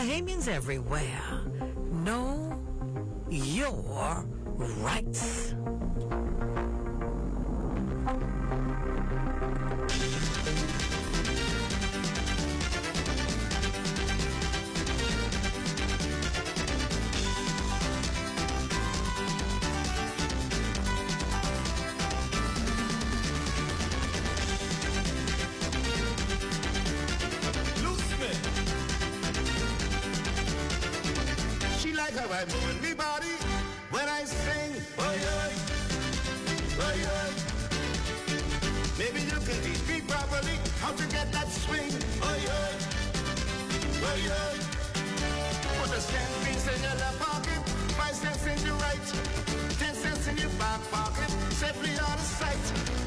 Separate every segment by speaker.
Speaker 1: Bahamians everywhere know your rights.
Speaker 2: I move me body when I sing. Oi, oi, oi, oi. Maybe you can teach me properly how to get that swing. Oi, oi, oi, oi. Put a cent piece in your left pocket, 5 cents in your right, 10 cents in your back pocket, safely out of sight.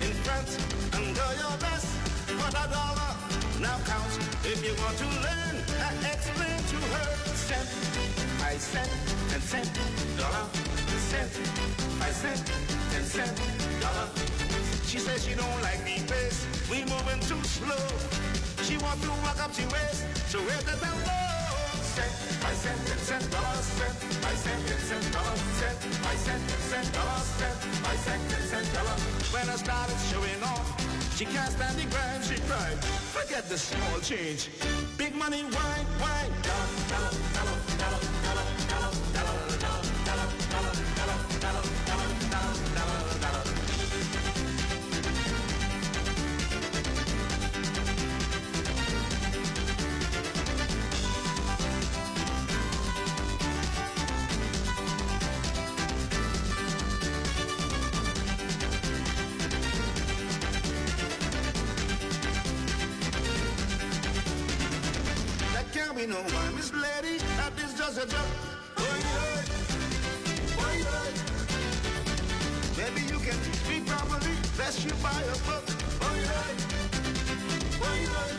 Speaker 2: In front, under your vest, put $1. Now count if you want to learn. Explain to her. Cent, 5 cent, 10 cent, dollar, cent, 5 cent, 10 cent, dollar. She says she don't like me pace, we moving too slow. She wants to walk up to waist, so where the down low. Cent, 5 cent, 10 cent, dollar, cent, 5 cent, 10 cent, dollar, cent, 5 cent, 10 cent, dollar, cent, 5 cent, 10 cent, dollar. When I started showing off, she can't stand the grind, she cried, forget the small change. Big money, wine, wine, dollar, dollar, dollar, dollar, dollar, dollar, dollar, dollar, dollar, dollar, dollar, dollar, dollar, dollar, dollar. We know why, Miss Lady, that is just a joke. Oi, oi, oi, oi. Maybe you can teach me properly, best you buy a book. Oi, oi, oi, oi.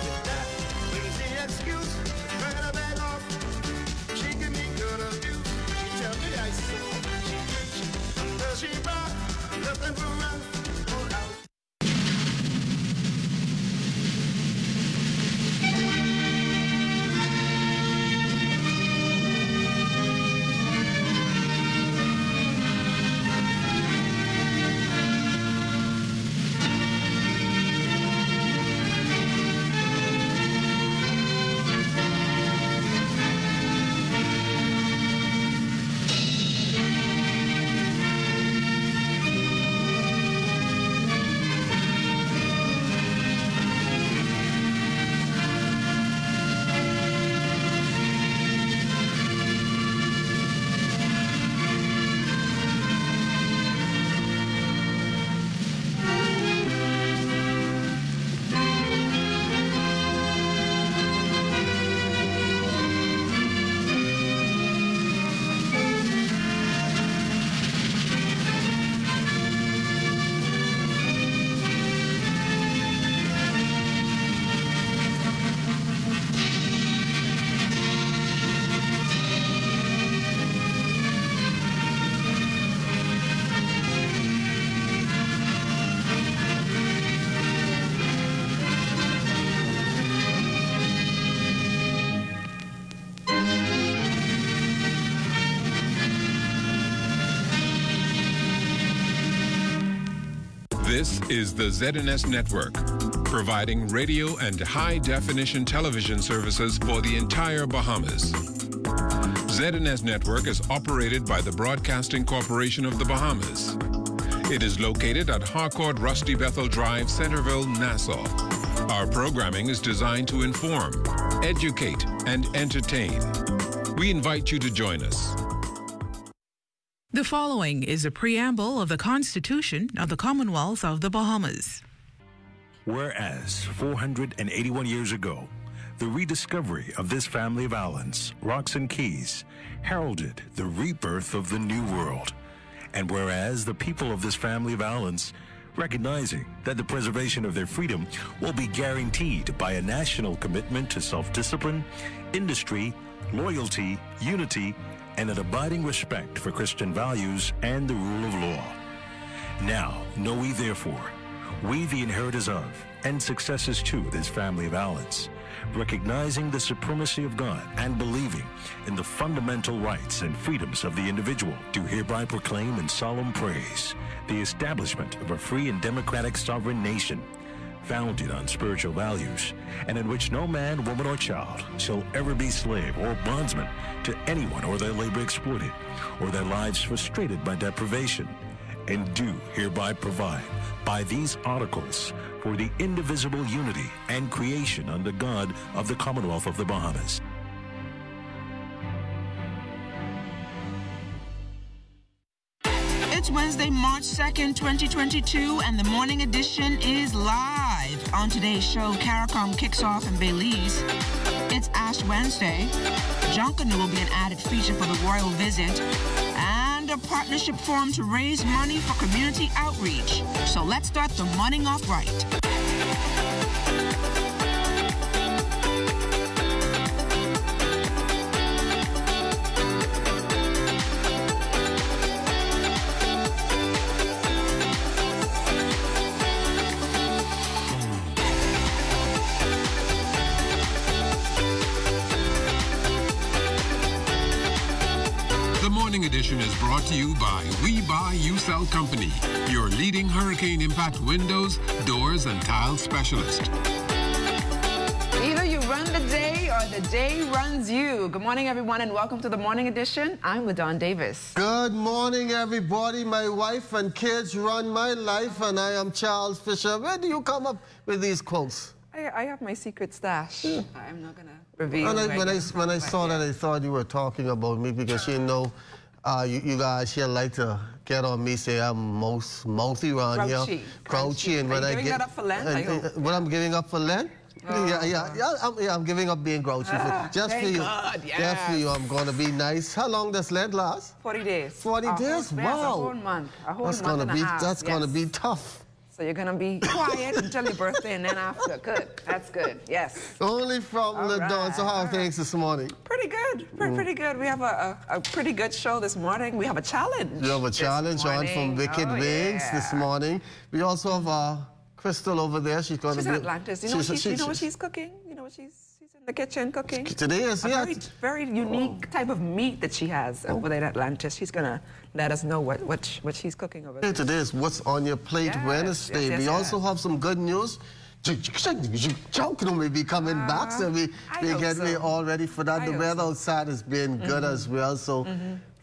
Speaker 2: With that easy excuse, turn her back off. She give me good abuse. She tell me I saw. She preach until she bought, looking for run, pull out.
Speaker 3: This is the ZNS Network, providing radio and high-definition television services for the entire Bahamas. ZNS Network is operated by the Broadcasting Corporation of the Bahamas. It is located at Harcourt Rusty Bethel Drive, Centerville, Nassau. Our programming is designed to inform, educate, and entertain. We invite you to join us.
Speaker 4: The following is a preamble of the Constitution of the Commonwealth of the Bahamas.
Speaker 5: Whereas 481 years ago, the rediscovery of this family of islands, rocks and keys, heralded the rebirth of the New World. And whereas the people of this family of islands, recognizing that the preservation of their freedom will be guaranteed by a national commitment to self-discipline, industry, loyalty, unity, and an abiding respect for Christian values and the rule of law. Now, know ye therefore, We, the inheritors of, and successors to this family of Allens, recognizing the supremacy of God and believing in the fundamental rights and freedoms of the individual, do hereby proclaim in solemn praise the establishment of a free and democratic sovereign nation, founded on spiritual values, and in which no man, woman, or child shall ever be slave or bondsman to anyone, or their labor exploited, or their lives frustrated by deprivation, and do hereby provide by these articles for the indivisible unity and creation under God of the Commonwealth of the Bahamas.
Speaker 6: It's Wednesday, March 2nd, 2022, and the morning edition is live. On today's show, CARICOM kicks off in Belize. It's Ash Wednesday. Junkanoo will be an added feature for the royal visit. And a partnership forum to raise money for community outreach. So let's start the morning off right.
Speaker 3: Edition is brought to you by We Buy, You Sell Company, your leading hurricane impact windows, doors, and tile specialist.
Speaker 6: Either you run the day or the day runs you. Good morning, everyone, and welcome to the morning edition. I'm LaDawn Davis.
Speaker 7: Good morning, everybody. My wife and kids run my life, and I am Charles Fisher. Where do you come up with these quotes?
Speaker 6: I have my secret stash. I'm not going to reveal.
Speaker 7: When I saw that, I thought you were talking about me because you know, you guys here like to get on me, say I'm most mouthy around here. Grouchy. And when I get that up for Lent, I hope. What I'm giving up for Lent? I'm giving up being grouchy. Just for you. God, yes. Just for you, I'm going to be nice. How long does Lent last?
Speaker 6: 40 days.
Speaker 7: 40 days? Wow.
Speaker 6: A whole month. That's
Speaker 7: going to be tough.
Speaker 6: So you're going to be quiet until your birthday and then after. Good. That's good. Yes.
Speaker 7: Only from LaDawn. So how are things this morning?
Speaker 6: Pretty good. Pretty good. We have a pretty good show this morning. We have a challenge.
Speaker 7: We have a challenge on from Wicked Wings this morning. We also have Crystal over there. She's going to be...
Speaker 6: She's in Atlantis. You know what she's cooking? You know what she's in the kitchen cooking?
Speaker 7: Today is,
Speaker 6: very unique type of meat that she has over there in Atlantis. She's going to let us know what she's cooking over there.
Speaker 7: Today is What's on Your Plate Wednesday. We also have some good news. Junkanoo may be coming back, so we get me all ready for that. The weather outside has been good as well. So,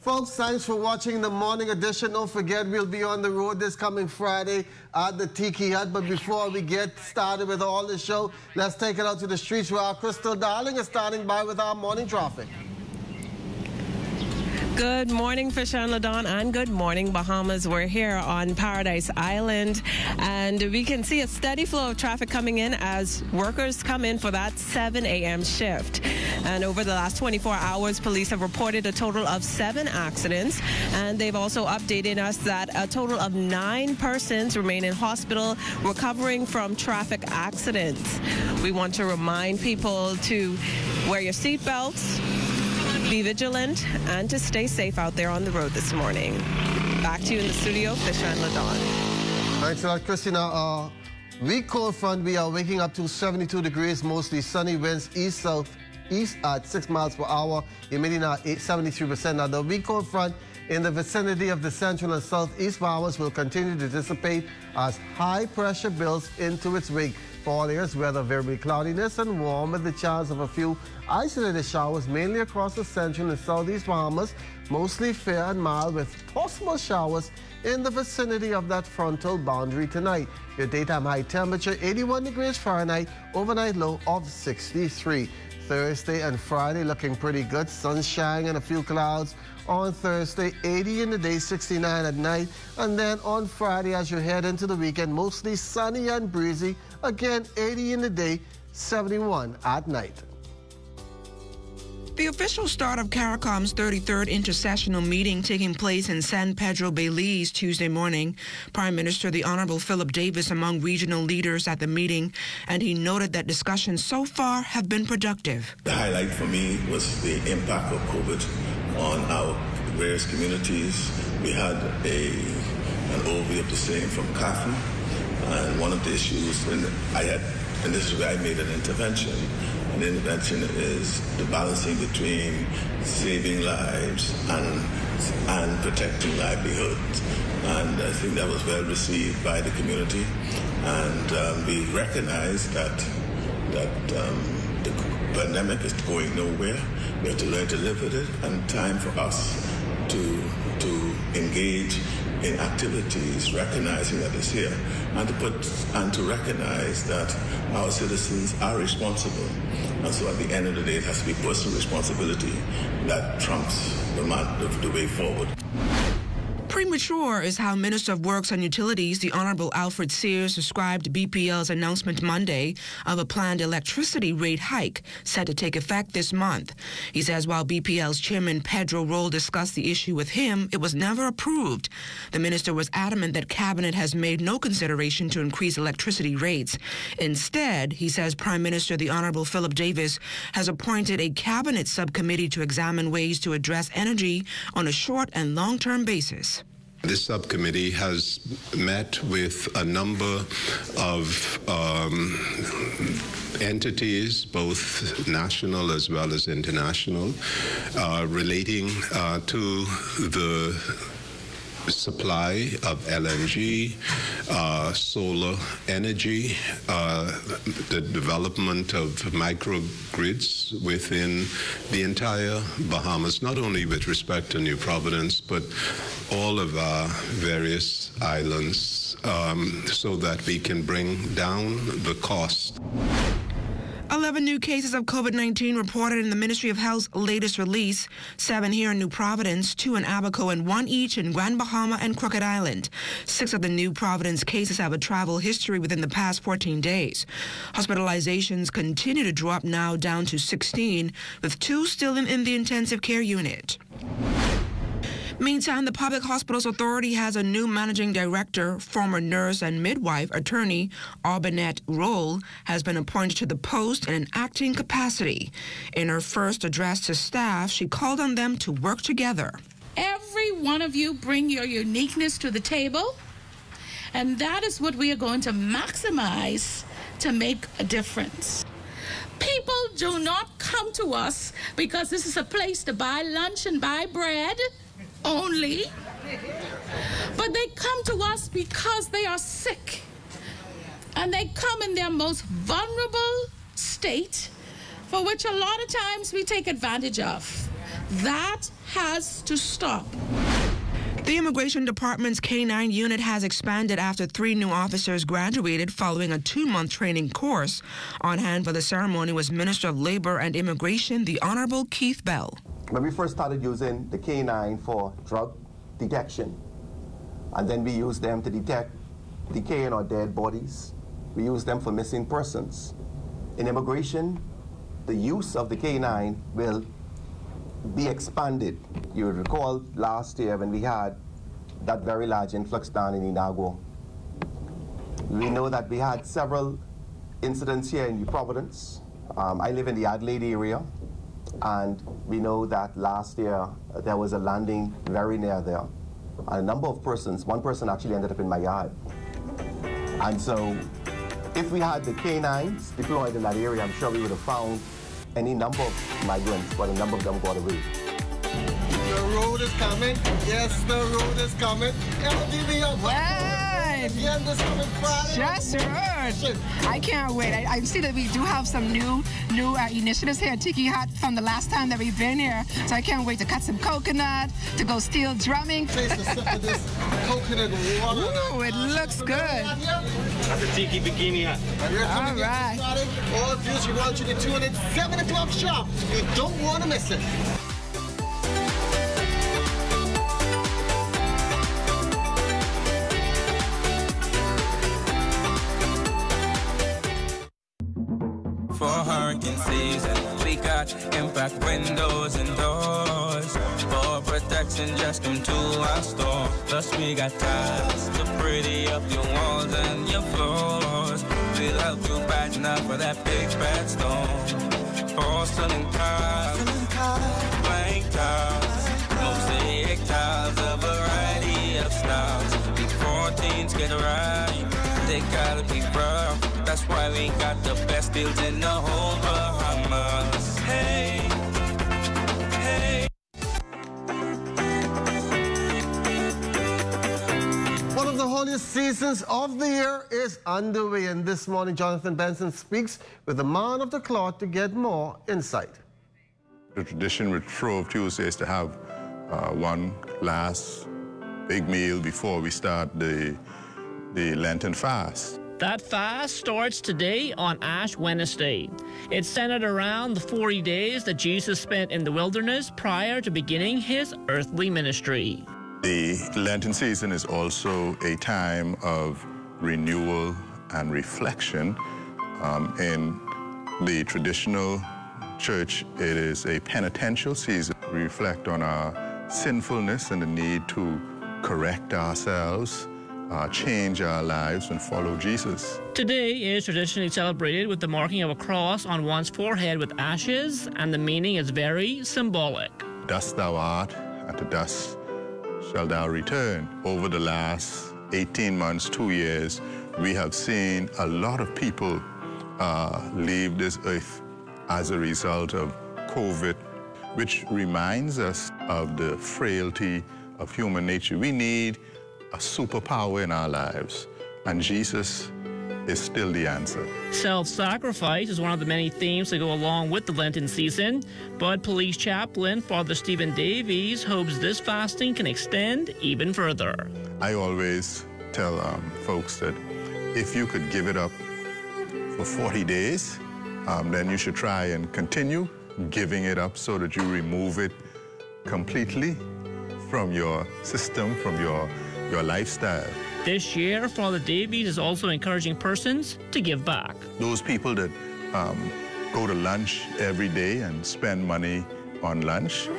Speaker 7: folks, thanks for watching the morning edition. Don't forget, we'll be on the road this coming Friday at the Tiki Hut. But before we get started with all the show, let's take it out to the streets where our Crystal Darling is starting by with our morning traffic.
Speaker 8: Good morning, Fisher and LaDawn, and good morning, Bahamas. We're here on Paradise Island, and we can see a steady flow of traffic coming in as workers come in for that 7 a.m. shift. And over the last 24 hours, police have reported a total of 7 accidents, and they've also updated us that a total of 9 persons remain in hospital recovering from traffic accidents. We want to remind people to wear your seatbelts, be vigilant, and to stay safe out there on the road this morning. Back to you in the studio, Fisher and LaDawn.
Speaker 7: Thanks a lot, Christina. Weak cold front, we are waking up to 72 degrees, mostly sunny winds, east-southeast at 6 miles per hour, humidity now 73%. Now, the weak cold front in the vicinity of the central and southeast Bahamas will continue to dissipate as high pressure builds into its wake. For all areas, weather variable cloudiness and warm with the chance of a few isolated showers, mainly across the central and southeast Bahamas, mostly fair and mild with possible showers in the vicinity of that frontal boundary tonight. Your daytime high temperature 81 degrees Fahrenheit, overnight low of 63. Thursday and Friday looking pretty good, sunshine and a few clouds. On Thursday, 80 in the day, 69 at night. And then on Friday, as you head into the weekend, mostly sunny and breezy. Again, 80 in the day, 71 at night.
Speaker 6: The official start of CARICOM's 33rd intersessional meeting taking place in San Pedro, Belize, Tuesday morning. Prime Minister the Honorable Philip Davis among regional leaders at the meeting, and he noted that discussions so far have been productive.
Speaker 9: The highlight for me was the impact of COVID on our various communities. We had an overview of the same from Catherine, And one of the issues, and this is where I made an intervention. An intervention is the balancing between saving lives and protecting livelihoods. And I think that was well received by the community. And we recognize that the pandemic is going nowhere. We have to learn to live with it, and time for us to engage in activities, recognizing that it's here, and to recognize that our citizens are responsible. And so at the end of the day, it has to be personal responsibility that trumps the way forward.
Speaker 6: Premature is how Minister of Works and Utilities, the Honorable Alfred Sears, described BPL's announcement Monday of a planned electricity rate hike set to take effect this month. He says while BPL's chairman Pedro Roll discussed the issue with him, it was never approved. The minister was adamant that Cabinet has made no consideration to increase electricity rates. Instead, he says Prime Minister the Honorable Philip Davis has appointed a Cabinet subcommittee to examine ways to address energy on a short and long-term basis.
Speaker 3: This subcommittee has met with a number of entities, both national as well as international, relating to the supply of LNG, solar energy, the development of microgrids within the entire Bahamas, not only with respect to New Providence, but all of our various islands, so that we can bring down the cost.
Speaker 6: 11 new cases of COVID-19 reported in the Ministry of Health's latest release, 7 here in New Providence, 2 in Abaco, and 1 each in Grand Bahama and Crooked Island. 6 of the New Providence cases have a travel history within the past 14 days. Hospitalizations continue to drop now down to 16, with 2 still in the intensive care unit. Meantime, the Public Hospitals Authority has a new managing director. Former nurse and midwife attorney Arbonette Roll has been appointed to the post in an acting capacity. In her first address to staff, she called on them to work together.
Speaker 10: Every one of you bring your uniqueness to the table, and that is what we are going to maximize to make a difference. People do not come to us because this is a place to buy lunch and buy bread only, but they come to us because they are sick, and they come in their most vulnerable state, for which a lot of times we take advantage of. That has to stop.
Speaker 6: The Immigration Department's K-9 unit has expanded after 3 new officers graduated following a 2-month training course. On hand for the ceremony was Minister of Labor and Immigration, the Honorable Keith Bell.
Speaker 11: When we first started using the K-9 for drug detection, and then we used them to detect decaying or dead bodies, we used them for missing persons. In immigration, the use of the K-9 will be expanded. You would recall last year when we had that very large influx down in Inagua. We know that we had several incidents here in New Providence. I live in the Adelaide area, and we know that last year there was a landing very near there. And a number of persons, 1 person actually ended up in my yard. And so if we had the K-9s deployed in that area, I'm sure we would have found any number of migrants, but a number of them got away.
Speaker 7: The road is coming. Yes, the road is coming.
Speaker 12: Just heard. I can't wait. I see that we do have some new initiatives here at Tiki Hut from the last time that we've been here. So I can't wait to cut some coconut, to go steel drumming.
Speaker 7: Taste a sip of this coconut water.
Speaker 12: Ooh, it looks good.
Speaker 13: That's a Tiki Bikini Hut.
Speaker 7: All right. All views, we want you to tune in 7 o'clock sharp. You don't want to miss it.
Speaker 14: For hurricane season, we got impact windows and doors. For protection, just come to our store. Plus we got tiles to pretty up your walls and your floors. We'll help you brighten up for that big bad storm. Porcelain tiles, blank tiles, mosaic tiles, a variety of styles. Before teens get right, they got we got the best deals in the whole Bahamas. Hey, hey.
Speaker 7: One of the holiest seasons of the year is underway, and this morning Jonathan Benson speaks with the man of the cloth to get more insight.
Speaker 15: The tradition with Shrove Tuesday is to have one last big meal before we start the Lenten fast.
Speaker 16: That fast starts today on Ash Wednesday. It's centered around the 40 days that Jesus spent in the wilderness prior to beginning his earthly ministry.
Speaker 15: The Lenten season is also a time of renewal and reflection. In the traditional church, it is a penitential season. We reflect on our sinfulness and the need to correct ourselves, change our lives, and follow Jesus.
Speaker 16: Today is traditionally celebrated with the marking of a cross on one's forehead with ashes, and the meaning is very symbolic.
Speaker 15: Dust thou art, and to dust shall thou return. Over the last 18 months, 2 years, we have seen a lot of people leave this earth as a result of COVID, which reminds us of the frailty of human nature. We need a superpower in our lives, and Jesus is still the answer.
Speaker 16: Self-sacrifice is one of the many themes that go along with the Lenten season, but Police Chaplain Father Stephen Davies hopes this fasting can extend even further.
Speaker 15: I always tell folks that if you could give it up for 40 days, then you should try and continue giving it up so that you remove it completely from your system, from your lifestyle.
Speaker 16: This year, Father Davies is also encouraging persons to give back.
Speaker 15: Those people that go to lunch every day and spend money on lunch,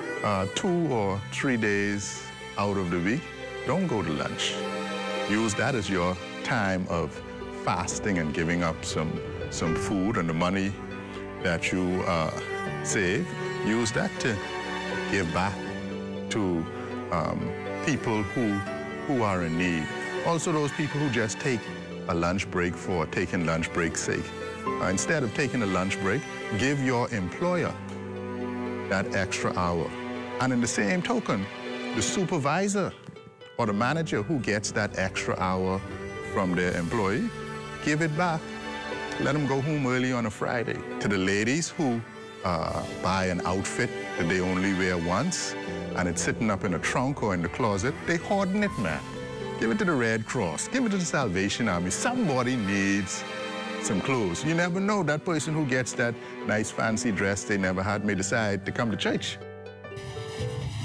Speaker 15: 2 or 3 days out of the week, don't go to lunch. Use that as your time of fasting and giving up some food, and the money that you save, use that to give back to people who are in need. Also, those people who just take a lunch break for taking lunch break's sake. Instead of taking a lunch break, give your employer that extra hour. And in the same token, the supervisor or the manager who gets that extra hour from their employee, give it back. Let them go home early on a Friday. To the ladies who buy an outfit that they only wear once, and it's sitting up in a trunk or in the closet, they hoarding it, man. Give it to the Red Cross. Give it to the Salvation Army. Somebody needs some clothes. You never know, that person who gets that nice fancy dress they never had may decide to come to church.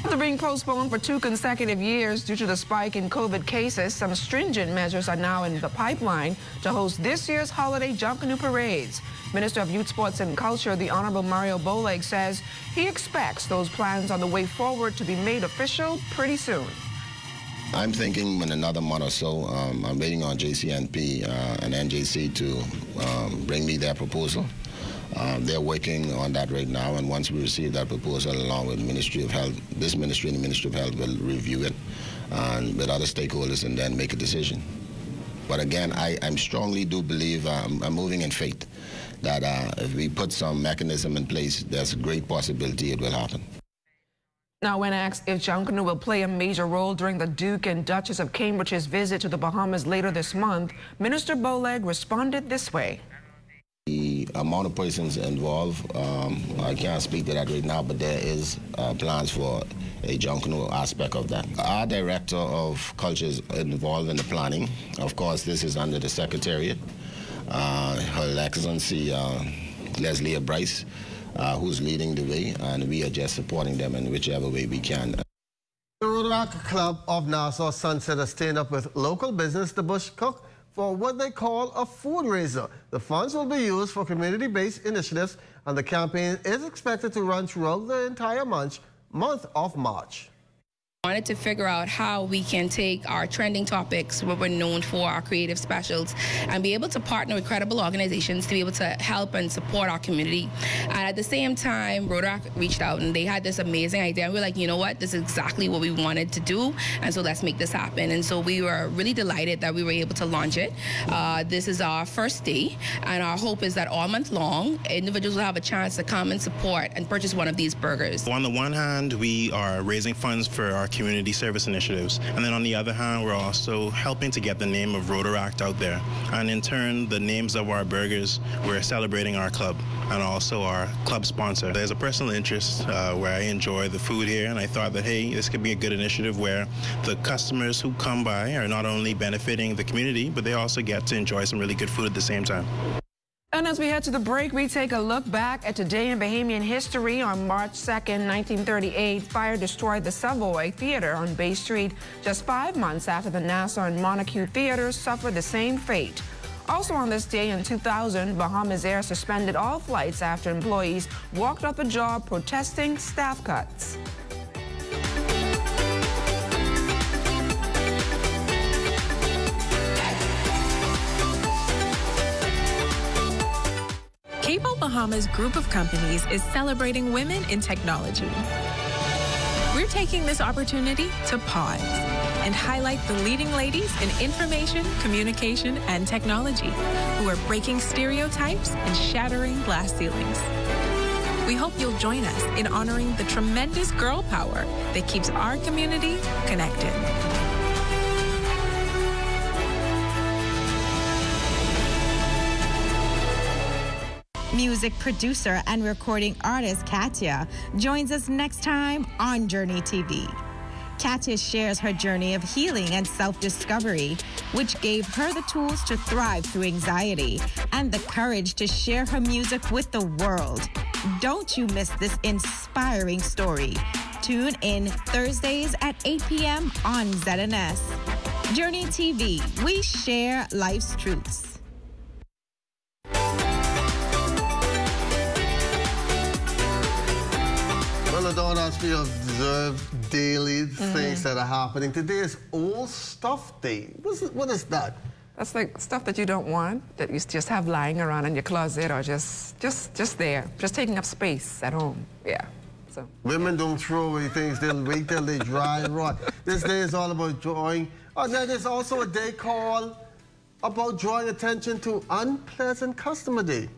Speaker 6: After being postponed for 2 consecutive years due to the spike in COVID cases, some stringent measures are now in the pipeline to host this year's holiday Junkanoo parades. Minister of Youth, Sports and Culture, the Honorable Mario Boleg, says he expects those plans on the way forward to be made official pretty soon.
Speaker 17: I'm thinking in another month or so. I'm waiting on JCNP and NJC to bring me their proposal. They're working on that right now, and once we receive that proposal along with the Ministry of Health, this ministry and the Ministry of Health will review it and with other stakeholders and then make a decision. But again, I strongly do believe, I'm moving in faith, that if we put some mechanism in place, there's a great possibility it will happen.
Speaker 6: Now, when asked if Junkanoo will play a major role during the Duke and Duchess of Cambridge's visit to the Bahamas later this month, Minister Boleg responded this way.
Speaker 17: The amount of persons involved, I can't speak to that right now, but there is plans for a Junkanoo aspect of that. Our Director of Culture is involved in the planning. Of course, this is under the Secretariat. Her Excellency Leslie Bryce, who's leading the way, and we are just supporting them in whichever way we can.
Speaker 7: The Rotaract Club of Nassau Sunset has teamed up with local business The Bush Cook for what they call a food raiser. The funds will be used for community-based initiatives, and the campaign is expected to run throughout the entire month of March.
Speaker 18: Wanted to figure out how we can take our trending topics, what we're known for, our creative specials, and be able to partner with credible organizations to be able to help and support our community. And at the same time, Rotaract reached out and they had this amazing idea. And we were like, you know what, this is exactly what we wanted to do, and so let's make this happen. And so we were really delighted that we were able to launch it. This is our first day, and our hope is that all month long, individuals will have a chance to come and support and purchase one of these burgers.
Speaker 19: On the one hand, we are raising funds for our community service initiatives, and then on the other hand, we're also helping to get the name of Rotaract out there, and in turn the names of our burgers, we're celebrating our club and also our club sponsor. There's a personal interest where I enjoy the food here, and I thought that, hey, this could be a good initiative where the customers who come by are not only benefiting the community, but they also get to enjoy some really good food at the same time.
Speaker 6: And as we head to the break, we take a look back at today in Bahamian history. On March 2nd, 1938, fire destroyed the Savoy Theater on Bay Street just 5 months after the Nassau and Montague theaters suffered the same fate. Also on this day in 2000, Bahamas Air suspended all flights after employees walked off the job protesting staff cuts.
Speaker 20: Cable Bahamas Group of Companies is celebrating women in technology. We're taking this opportunity to pause and highlight the leading ladies in information, communication, and technology who are breaking stereotypes and shattering glass ceilings. We hope you'll join us in honoring the tremendous girl power that keeps our community connected.
Speaker 21: Music producer and recording artist Katya joins us next time on Journey TV. Katya shares her journey of healing and self-discovery, which gave her the tools to thrive through anxiety and the courage to share her music with the world. Don't you miss this inspiring story. Tune in Thursdays at 8 p.m. on ZNS. Journey TV, we share life's truths.
Speaker 7: Well, LaDawn, as we observe daily things that are happening, today is Old Stuff Day. What is that?
Speaker 12: That's like stuff that you don't want, that you just have lying around in your closet or just there, just taking up space at home. Yeah. So
Speaker 7: women don't throw away things, they'll wait till they dry and rot. This day is all about drawing. Oh, then there's also a day called about drawing attention to Unpleasant Customer Day.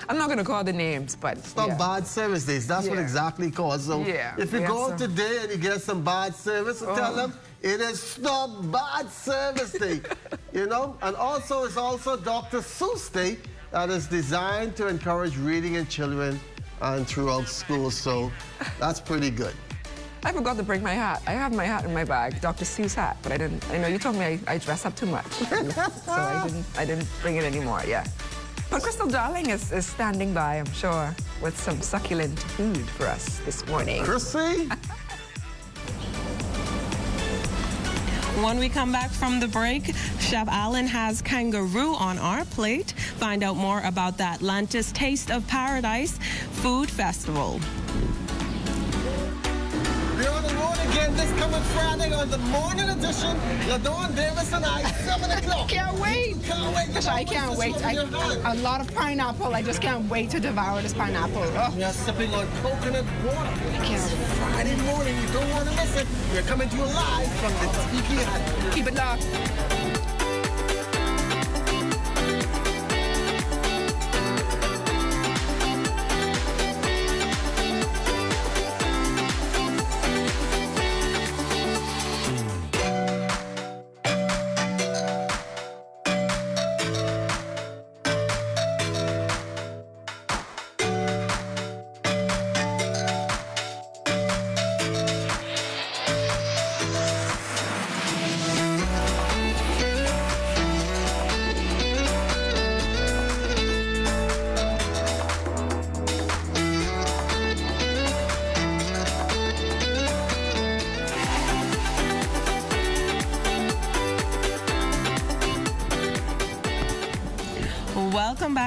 Speaker 12: I'm not going to call the names, but
Speaker 7: Stop bad service days. That's what exactly called. So if you go out today and you get some bad service, tell them it is Stop Bad Service Day. You know? And also, it's also Dr. Seuss Day that is designed to encourage reading in children and throughout schools. So that's pretty good.
Speaker 12: I forgot to bring my hat. I have my hat in my bag, Dr. Seuss hat, but I didn't. I know you told me I dress up too much, so I didn't bring it anymore. Yeah. But Crystal Darling is standing by, I'm sure, with some succulent food for us this morning.
Speaker 7: Chrissy?
Speaker 8: When we come back from the break, Chef Alan has kangaroo on our plate. Find out more about the Atlantis Taste of Paradise Food Festival.
Speaker 7: We're on the road again this coming Friday on the morning edition. LaDawn Davis and I, 7 o'clock.
Speaker 12: Can't wait.
Speaker 7: Can't wait.
Speaker 12: I can't wait. A lot of pineapple. I just can't wait to devour this pineapple. Oh.
Speaker 7: We are sipping on coconut water.
Speaker 12: I can't.
Speaker 7: Friday morning, you don't want to miss it. We're coming to you live from the Tiki Hut.
Speaker 12: Keep it locked.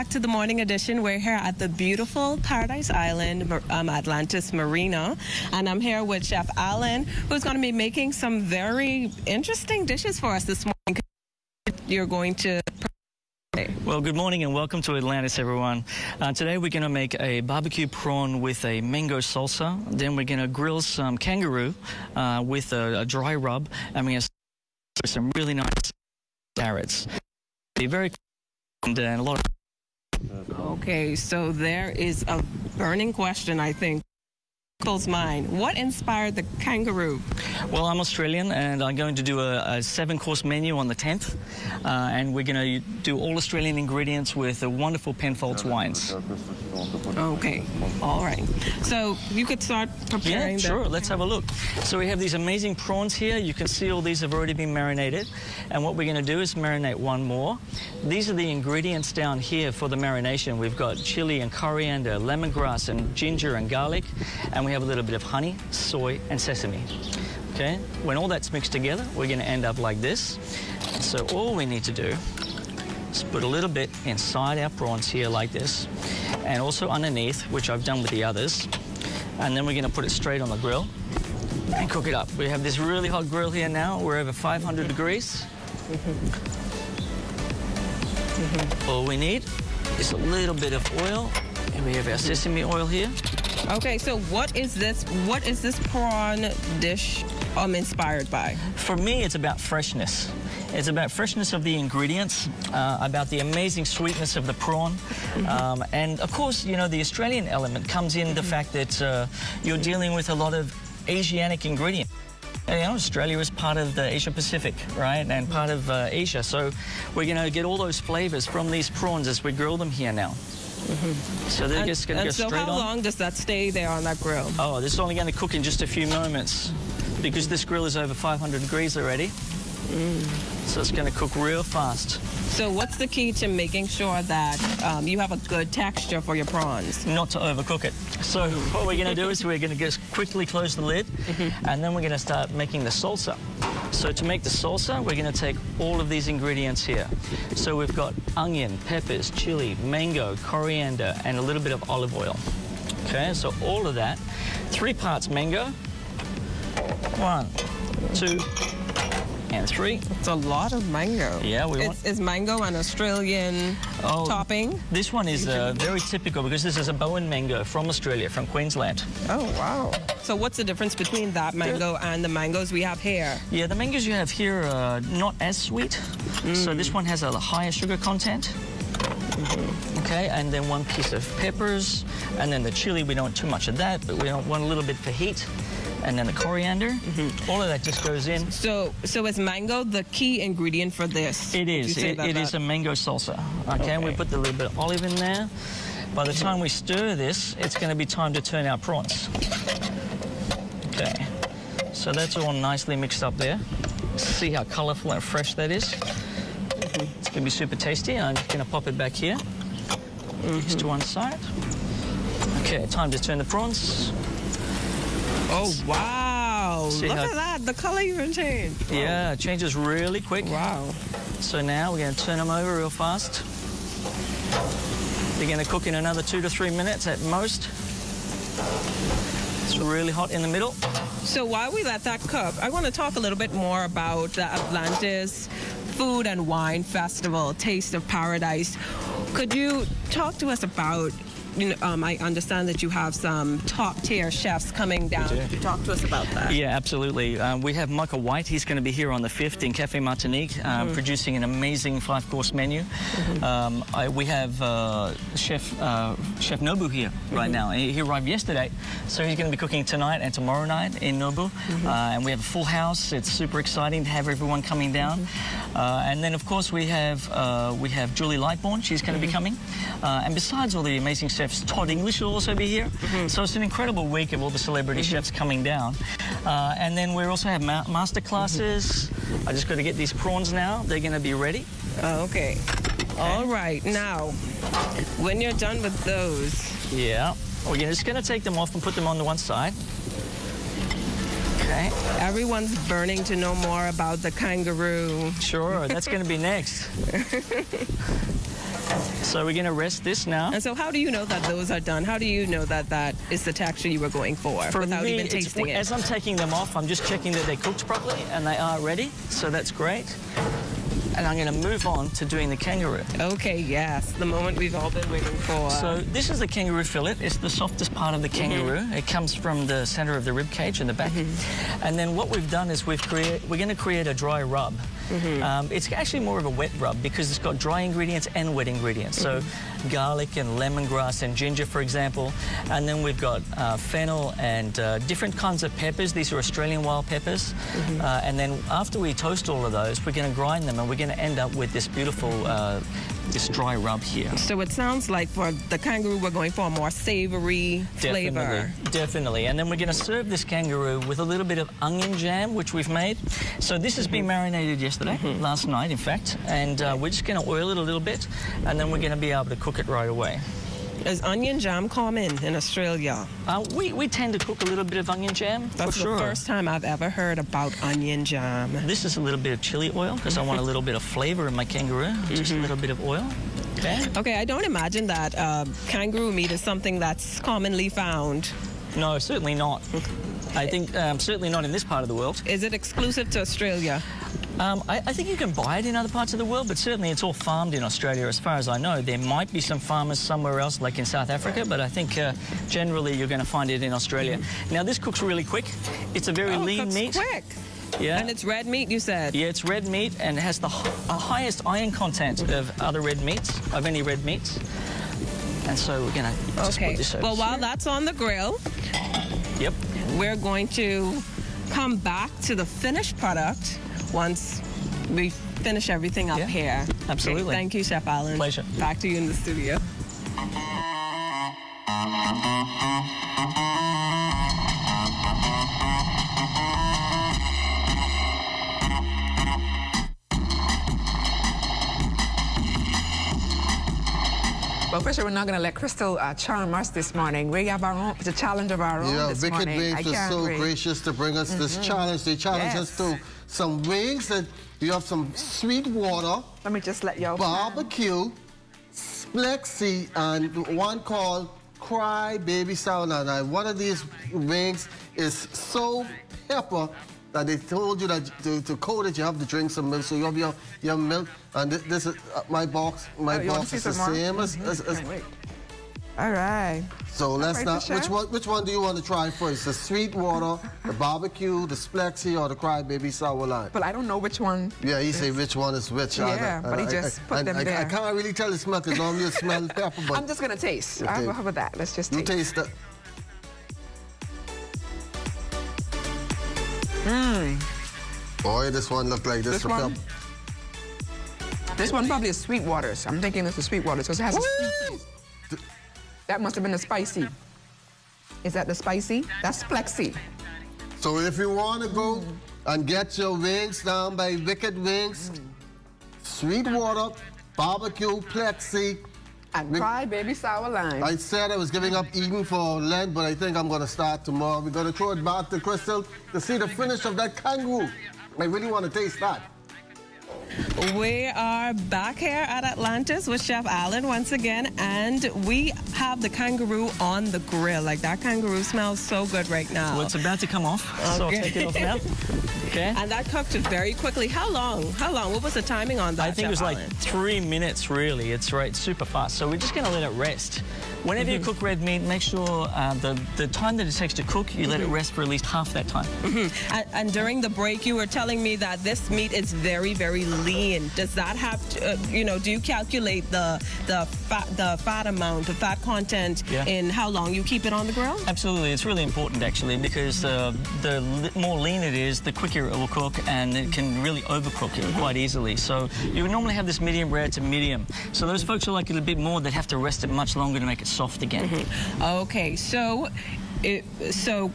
Speaker 8: back to the morning edition. We're here at the beautiful Paradise Island Atlantis Marina, and I'm here with Chef Alan, who's going to be making some very interesting dishes for us this morning. You're going to...
Speaker 1: Well, good morning and welcome to Atlantis, everyone. Today we're going to make a barbecue prawn with a mango salsa. Then we're going to grill some kangaroo with a dry rub, and we're going to serve some really nice carrots. Be very and a lot of...
Speaker 8: Okay, so there is a burning question, I think. People's mind. What inspired the kangaroo?
Speaker 1: Well, I'm Australian and I'm going to do a 7-course menu on the 10th, and we're going to do all Australian ingredients with a wonderful Penfolds wines.
Speaker 8: Okay, all right. So you could start preparing.
Speaker 1: Yeah, sure. Let's have a look. So we have these amazing prawns here. You can see all these have already been marinated, and what we're going to do is marinate one more. These are the ingredients down here for the marination. We've got chili and coriander, lemongrass and ginger and garlic, and we have a little bit of honey, soy, and sesame. Okay, when all that's mixed together, we're going to end up like this. So all we need to do is put a little bit inside our prawns here like this, and also underneath, which I've done with the others. And then we're going to put it straight on the grill and cook it up. We have this really hot grill here now. We're over 500 degrees. All we need is a little bit of oil, and we have our sesame oil here.
Speaker 8: Okay, so what is this prawn dish inspired by?
Speaker 1: For me, it's about freshness. It's about freshness of the ingredients, about the amazing sweetness of the prawn. And of course, you know, the Australian element comes in the fact that you're dealing with a lot of Asiatic ingredients. You know, Australia is part of the Asia Pacific, right, and part of Asia. So we're going to get all those flavors from these prawns as we grill them here now. So they're just going to go straight on.
Speaker 8: So how long does that stay there on that grill?
Speaker 1: Oh, this is only going to cook in just a few moments because this grill is over 500 degrees already. So it's going to cook real fast.
Speaker 8: So what's the key to making sure that you have a good texture for your prawns?
Speaker 1: Not to overcook it. So what we're going to do is we're going to just quickly close the lid, and then we're going to start making the salsa. So to make the salsa, we're going to take all of these ingredients here. So we've got onion, peppers, chili, mango, coriander, and a little bit of olive oil. Okay, so all of that. 3 parts mango. 1, 2, and 3.
Speaker 8: It's a lot of mango.
Speaker 1: Yeah,
Speaker 8: Is mango an Australian topping?
Speaker 1: This one is very typical because this is a Bowen mango from Australia, from Queensland.
Speaker 8: Oh, wow. So what's the difference between that mango and the mangoes we have here?
Speaker 1: Yeah, the mangoes you have here are not as sweet. So this one has a higher sugar content. Okay, and then 1 piece of peppers, and then the chili, we don't want too much of that, but we don't want a little bit for heat. And then the coriander, all of that just goes in. So
Speaker 8: is mango the key ingredient for this?
Speaker 1: It is. It is a mango salsa. Okay, and we put a little bit of olive in there. By the time we stir this, it's going to be time to turn our prawns. Okay, so that's all nicely mixed up there. See how colorful and fresh that is? It's going to be super tasty. I'm just going to pop it back here. Just to one side. Okay, time to turn the prawns.
Speaker 8: Oh, wow.
Speaker 1: See
Speaker 8: Look at that. The color even changed. Wow.
Speaker 1: Yeah, it changes really quick.
Speaker 8: Wow.
Speaker 1: So now we're going to turn them over real fast. They're going to cook in another 2 to 3 minutes at most. It's really hot in the middle.
Speaker 8: So while we let that cook, I want to talk a little bit more about the Atlantis Food and Wine Festival, Taste of Paradise. Could you talk to us about... I understand that you have some top-tier chefs coming down. Could you talk to us about that?
Speaker 1: Yeah, absolutely. We have Michael White. He's going to be here on the 5th in Cafe Martinique, producing an amazing 5-course menu. We have Chef Nobu here right now. He arrived yesterday, so he's going to be cooking tonight and tomorrow night in Nobu. And we have a full house. It's super exciting to have everyone coming down. And then, of course, we have Julie Lightbourne. She's going to be coming. And besides all the amazing chefs, Todd English will also be here. So it's an incredible week of all the celebrity chefs coming down. And then we also have master classes. I just got to get these prawns now. They're going to be ready.
Speaker 8: Okay. All right. Now, when you're done with those...
Speaker 1: Yeah. We're just going to take them off and put them on the one side. Okay.
Speaker 8: Everyone's burning to know more about the kangaroo.
Speaker 1: Sure. That's going to be next. So we're going to rest this now.
Speaker 8: And so how do you know that those are done? How do you know that that is the texture you were going for without
Speaker 1: me,
Speaker 8: even tasting it?
Speaker 1: As I'm taking them off, I'm just checking that they're cooked properly, and they are ready, so that's great. And I'm going to move on to doing the kangaroo.
Speaker 8: Okay, yes, the moment we've all been waiting for.
Speaker 1: So this is the kangaroo fillet. It's the softest part of the kangaroo. It comes from the center of the rib cage in the back. And then what we've done is we're going to create a dry rub. It's actually more of a wet rub because it's got dry ingredients and wet ingredients. So garlic and lemongrass and ginger, for example. And then we've got fennel and different kinds of peppers. These are Australian wild peppers. And then after we toast all of those, we're going to grind them and we're going to end up with this beautiful this dry rub here.
Speaker 8: So it sounds like for the kangaroo, we're going for a more savory flavor.
Speaker 1: Definitely. And then we're going to serve this kangaroo with a little bit of onion jam, which we've made. So this has been marinated yesterday, last night, in fact. And we're just going to oil it a little bit, and then we're going to be able to cook it right away.
Speaker 8: Is onion jam common in Australia?
Speaker 1: We tend to cook a little bit of onion jam.
Speaker 8: That's the first time I've ever heard about onion jam.
Speaker 1: This is a little bit of chili oil because I want a little bit of flavor in my kangaroo. Just a little bit of oil.
Speaker 8: Okay, I don't imagine that kangaroo meat is something that's commonly found.
Speaker 1: No, certainly not. I think certainly not in this part of the world.
Speaker 8: Is it exclusive to Australia?
Speaker 1: I think you can buy it in other parts of the world, but certainly it's all farmed in Australia as far as I know. There might be some farmers somewhere else, like in South Africa, but I think generally you're going to find it in Australia. Now, this cooks really quick. It's a very lean meat.
Speaker 8: Quick.
Speaker 1: Yeah.
Speaker 8: And it's red meat, you said?
Speaker 1: Yeah, it's red meat and it has the highest iron content of other red meats, of any red meats. And so we're going to just put this over.
Speaker 8: Well, while that's on the grill, we're going to come back to the finished product once we finish everything up here.
Speaker 1: Absolutely.
Speaker 8: Okay, thank you, Chef Alan.
Speaker 1: Pleasure.
Speaker 8: Back to you in the studio.
Speaker 12: Well, first, we're not going to let Crystal charm us this morning. We have our own, the challenge of our own this morning.
Speaker 7: Wicked Wings was so gracious to bring us this challenge. They challenged us to some wings that you have some sweet water.
Speaker 12: Let me just let you
Speaker 7: barbecue, splexi, and one called Cry Baby Sauna. Now, one of these wings is so pepper that they told you that to coat it, you have to drink some milk. So you have your milk, and this is my box. My box is the same as.
Speaker 12: All right.
Speaker 7: So let's not. Which one do you want to try first? The sweet water, the barbecue, the splexi, or the Cry Baby Sour Lime?
Speaker 12: But I don't know which one.
Speaker 7: Yeah, he say which one is which.
Speaker 12: Yeah, but he just put them there.
Speaker 7: I can't really tell the smell because normally you smell pepper. But
Speaker 12: I'm just gonna taste. How about that? Let's just taste.
Speaker 7: You taste it. Boy, this one look like this.
Speaker 12: This one probably is sweet waters. I'm thinking this is sweet waters because it has a sweet taste. That must have been the spicy. Is that the spicy? That's splexi.
Speaker 7: So if you want to go and get your wings down by Wicked Wings, sweet water, barbecue, plexi,
Speaker 12: and Cry Baby Sour Lime.
Speaker 7: I said I was giving up eating for Lent, but I think I'm going to start tomorrow. We're going to throw it back to Crystal to see the finish of that kangaroo. I really want to taste that.
Speaker 8: We are back here at Atlantis with Chef Alan once again, and we have the kangaroo on the grill. Like, that kangaroo smells so good right now.
Speaker 1: Well, it's about to come off, so I'll take it off now. Okay.
Speaker 8: And that cooked very quickly. How long? What was the timing on that,
Speaker 1: I think
Speaker 8: Chef
Speaker 1: it was like
Speaker 8: Alan?
Speaker 1: 3 minutes, really. It's super fast. So we're just going to let it rest. Whenever you cook red meat, make sure the time that it takes to cook, you let it rest for at least half that time.
Speaker 8: And during the break, you were telling me that this meat is very, very lean. Does that have to, do you calculate the fat amount, the fat content in how long you keep it on the grill?
Speaker 1: Absolutely. It's really important, actually, because the more lean it is, the quicker it will cook, and it can really overcook it quite easily. So you would normally have this medium rare to medium. So those folks who like it a bit more, they'd have to rest it much longer to make it soft again.
Speaker 8: Okay, so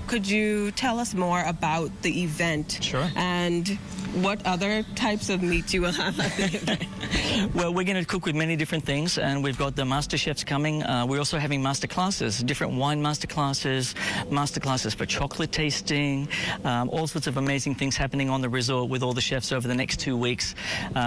Speaker 8: could you tell us more about the event?
Speaker 1: Sure.
Speaker 8: And what other types of meat you will have at the event?
Speaker 1: Well, we're going to cook with many different things, and we've got the master chefs coming. We're also having master classes, different wine master classes for chocolate tasting, all sorts of amazing things happening on the resort with all the chefs over the next 2 weeks.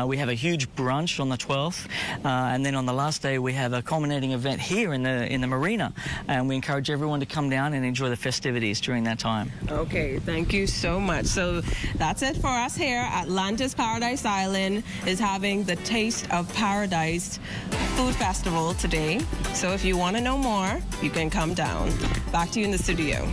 Speaker 1: We have a huge brunch on the 12th, and then on the last day we have a culminating event here in the marina, and we encourage everyone to come down and enjoy the festivities during that time.
Speaker 8: Okay, thank you so much. So that's it for us here. Atlantis Paradise Island is having the Taste of Paradise Food Festival today. So if you want to know more, you can come down. Back to you in the studio.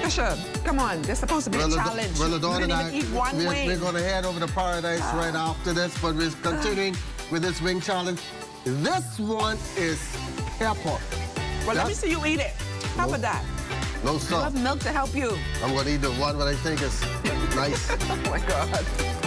Speaker 2: Sure. Come on, there's supposed to be a challenge.
Speaker 7: Well, Dawn and I,
Speaker 2: we're
Speaker 7: going to head over to Paradise right after this, but we're continuing with this wing challenge. This one is pepper.
Speaker 2: Well, let me see you eat it. How about that?
Speaker 7: No stuff.
Speaker 2: You have milk to help you.
Speaker 7: I'm going to eat the one that I think is nice.
Speaker 2: Oh, my God.